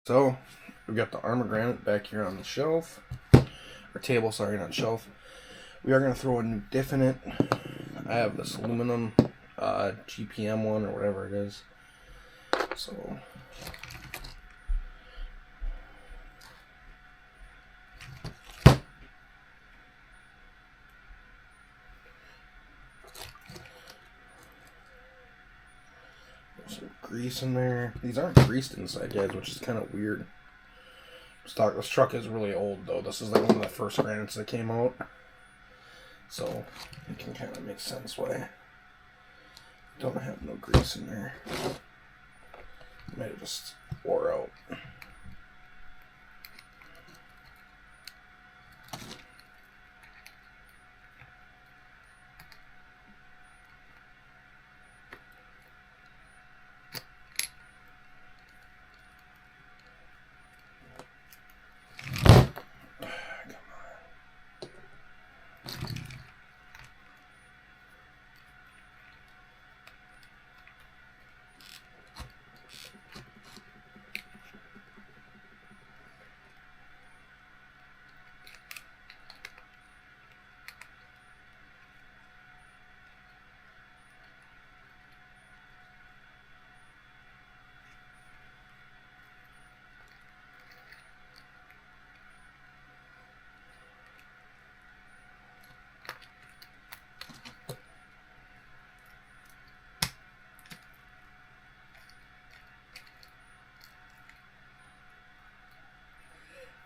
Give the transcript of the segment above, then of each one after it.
So, we've got the Arrma Granite back here on the shelf. Or table, sorry, not shelf. We are going to throw a new diff in it. I have this aluminum GPM one, or whatever it is. So, some grease in there. These aren't greased inside, guys, which is kind of weird. This truck is really old, though. This is like one of the first Granites that came out. So, it can kind of make sense why I don't have no grease in there. Might have just wore out.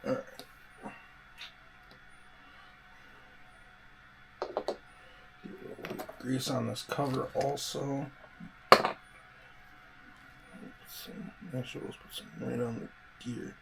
Alright. Grease on this cover also. Let's see. Actually, let's put some right on the gear.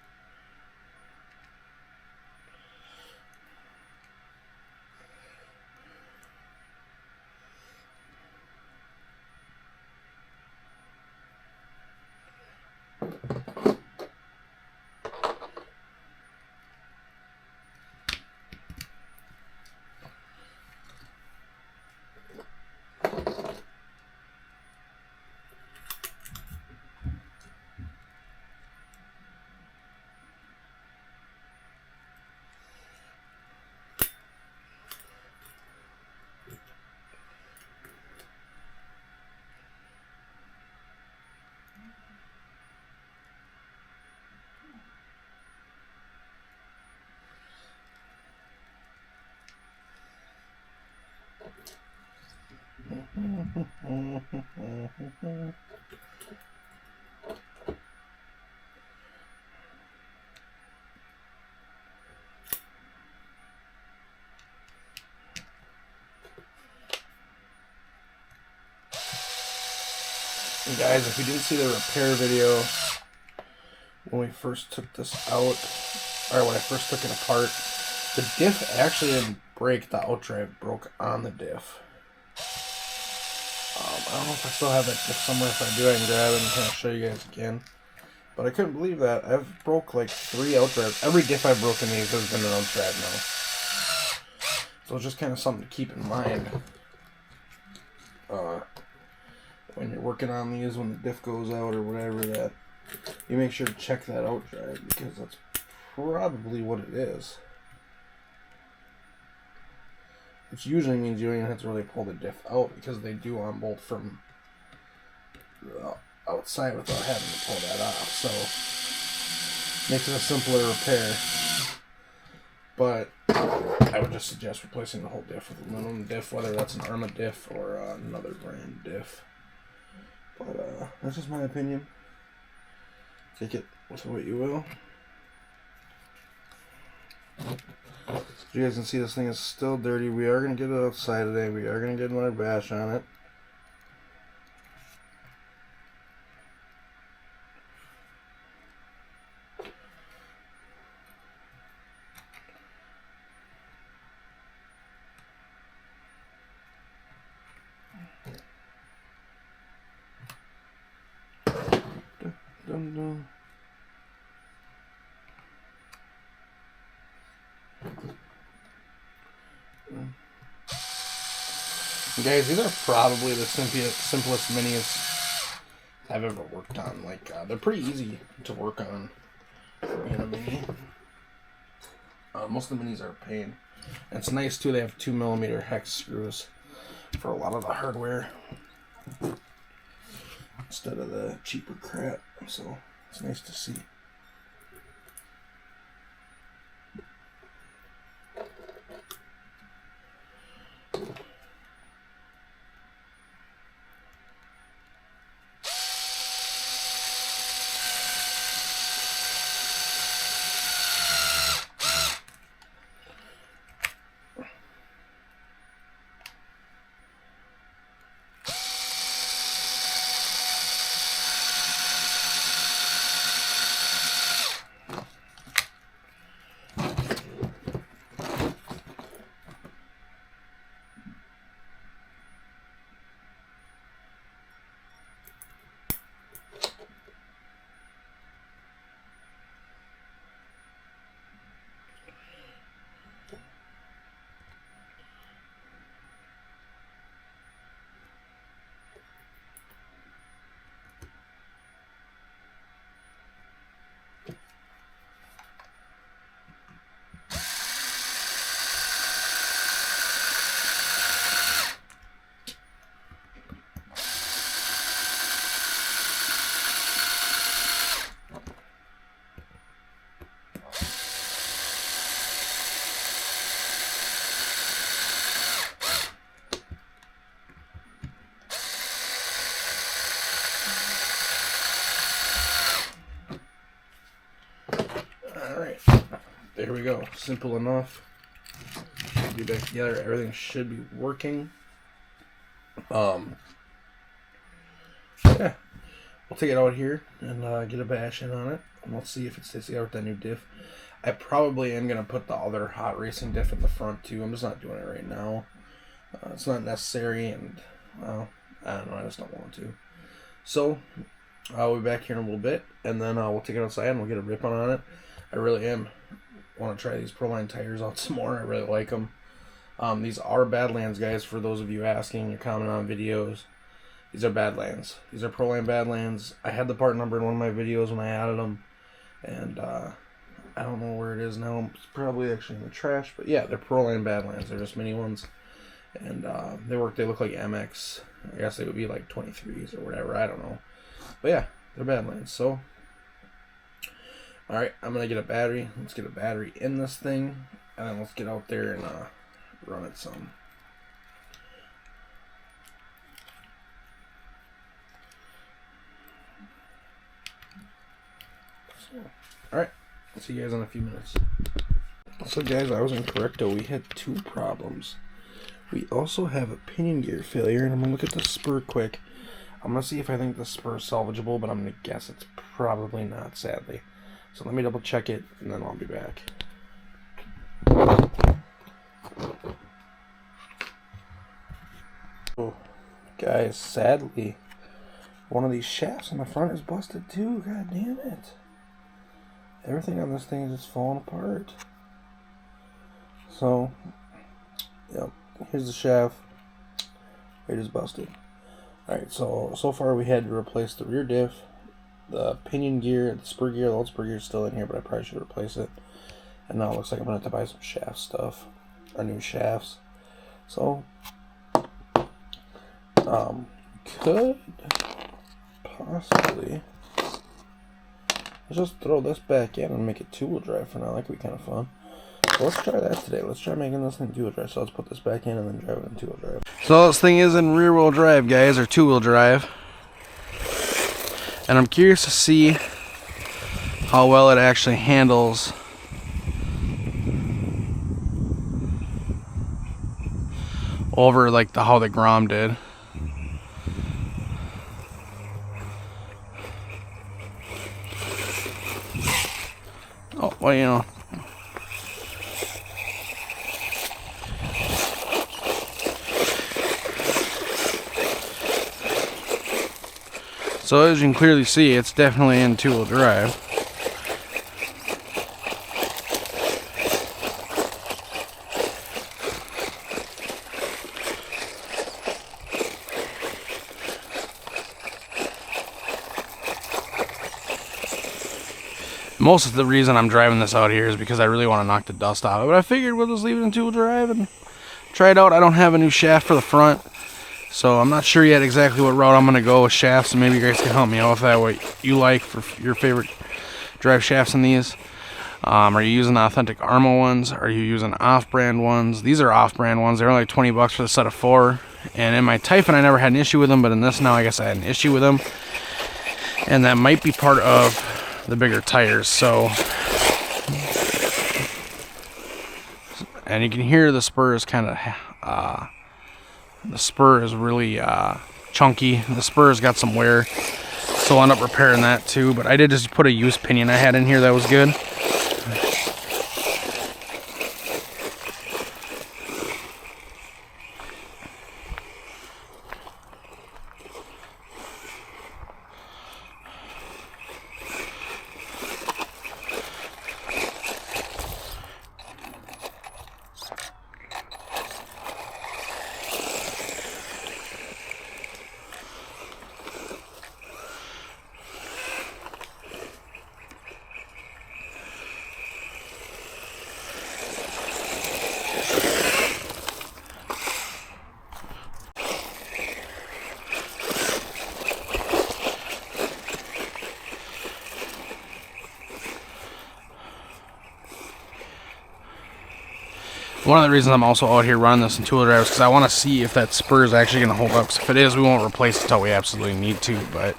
And guys, if you didn't see the repair video when we first took this out, or when I first took it apart, the diff actually didn't break. The outdrive broke on the diff. I don't know if I still have that diff somewhere. If I do, I can grab it and kind of show you guys again. But I couldn't believe that. I've broke like 3 outdrives. Every diff I've broken these has been an outdrive now. So it's just kind of something to keep in mind. When you're working on these, when the diff goes out or whatever, that you make sure to check that outdrive, because that's probably what it is. Which usually means you don't even have to really pull the diff out, because they do unbolt from the outside without having to pull that off. So makes it a simpler repair. But I would just suggest replacing the whole diff with aluminum diff, whether that's an Arrma diff or another brand diff. But that's just my opinion. Take it with what you will. So you guys can see this thing is still dirty. We are going to get it outside today. We are going to get another bash on it. Dun, dun. Guys, these are probably the simplest minis I've ever worked on. Like, they're pretty easy to work on. being a mini. Most of the minis are a pain. And it's nice too, they have 2mm hex screws for a lot of the hardware instead of the cheaper crap, so it's nice to see. There we go. Simple enough. Be back together. Everything should be working. Yeah. We'll take it out here and get a bash in on it. And we'll see if it stays together with that new diff. I probably am going to put the other hot racing diff in the front too. I'm just not doing it right now. It's not necessary, and well, I don't know. I just don't want to. So I'll be back here in a little bit, and then we'll take it outside and we'll get a rip on it. I really want to try these Proline tires out some more. I really like them. These are Badlands, guys, for those of you asking or commenting on videos. These are Badlands. These are Proline Badlands. I had the part number in one of my videos when I added them, and I don't know where it is now. It's probably actually in the trash, but yeah, they're Proline Badlands. They're just mini ones, and they look like MX. I guess they would be like 23s or whatever. I don't know, but yeah, they're Badlands. So alright, I'm going to get a battery. Let's get a battery in this thing, and then let's get out there and run it some. So, alright, I'll see you guys in a few minutes. So guys, I was incorrect though. We had two problems. We also have a pinion gear failure, and I'm going to look at the spur quick. I'm going to see if I think the spur is salvageable, but I'm going to guess it's probably not, sadly. So let me double check it, and then I'll be back. Oh, guys, sadly, one of these shafts on the front is busted too. God damn it. Everything on this thing is just falling apart. So, yep, here's the shaft. It is busted. Alright, so far we had to replace the rear diff, the pinion gear, the spur gear. The old spur gear is still in here, but I probably should replace it. And now it looks like I'm going to have to buy some shaft stuff, or new shafts. So, could possibly just throw this back in and make it two-wheel drive for now. That could be kind of fun. So let's try that today. Let's try making this thing two-wheel drive. So let's put this back in and then drive it in two-wheel drive. So this thing is in rear-wheel drive, guys, or two-wheel drive. And I'm curious to see how well it actually handles over like how the Grom did. Oh, well, you know. So as you can clearly see, it's definitely in two-wheel drive. Most of the reason I'm driving this out here is because I really want to knock the dust off it, but I figured we'll just leave it in tool drive and try it out. I don't have a new shaft for the front, so I'm not sure yet exactly what route I'm going to go with shafts, and maybe you guys can help me out if that what you like for your favorite drive shafts in these. Are you using the authentic Arrma ones? Are you using off-brand ones? These are off-brand ones. They're only like 20 bucks for the set of 4. And in my Typhon, I never had an issue with them, but in this now, I guess I had an issue with them. And that might be part of the bigger tires. So, and you can hear the spur is kind of, the spur is really chunky. The spur's got some wear, so I'll end up repairing that too. But I did just put a used pinion I had in here that was good. One of the reasons I'm also out here running this in tool drive is because I want to see if that spur is actually going to hold up. So if it is, we won't replace it until we absolutely need to, but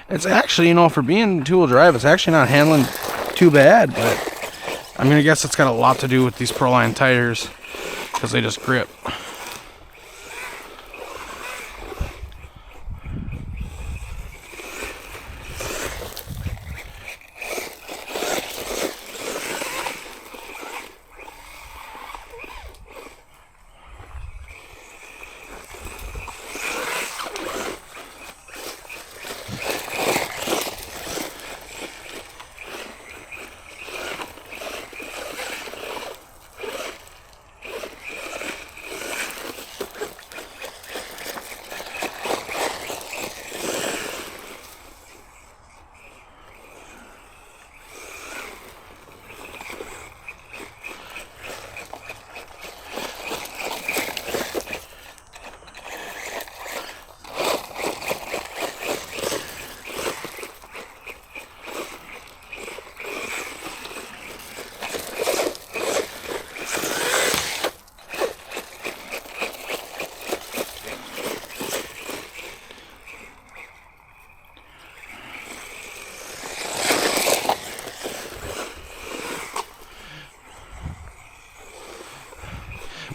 it's actually, you know, for being two-wheel drive, it's actually not handling too bad, but I mean, I guess it's got a lot to do with these Proline tires because they just grip.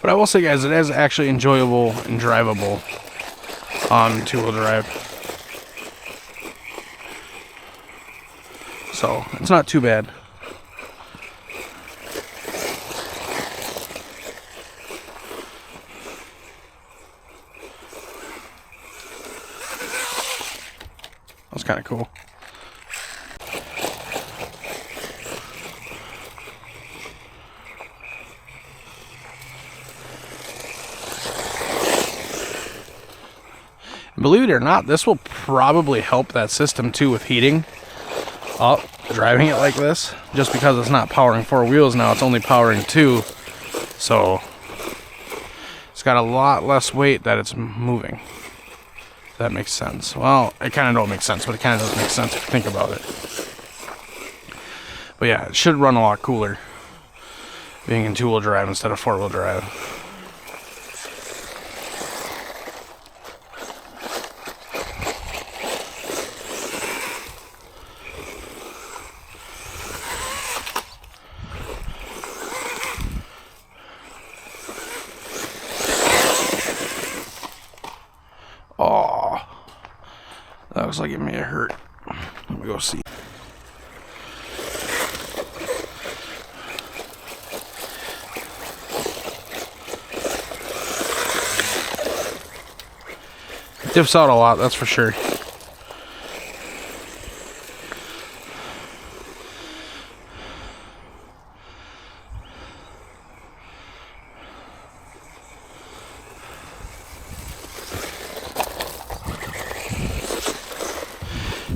But I will say, guys, it is actually enjoyable and drivable on two-wheel drive. So, it's not too bad. That's kind of cool. Believe it or not, this will probably help that system too with heating. driving it like this, just because it's not powering 4 wheels now, it's only powering 2, so it's got a lot less weight that it's moving. If that makes sense. Well, it kind of don't make sense, but it kind of does make sense if you think about it. But yeah, it should run a lot cooler being in 2-wheel drive instead of 4-wheel drive. Oh, that looks like it may have hurt. Let me go see. Diffs out a lot, that's for sure.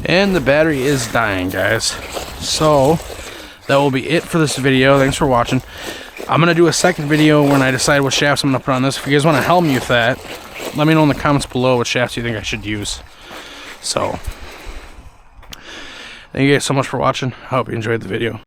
And the battery is dying, guys. So that will be it for this video. Thanks for watching. I'm gonna do a second video when I decide what shafts I'm gonna put on this. If you guys want to help me with that, let me know in the comments below what shafts you think I should use. So thank you guys so much for watching. I hope you enjoyed the video.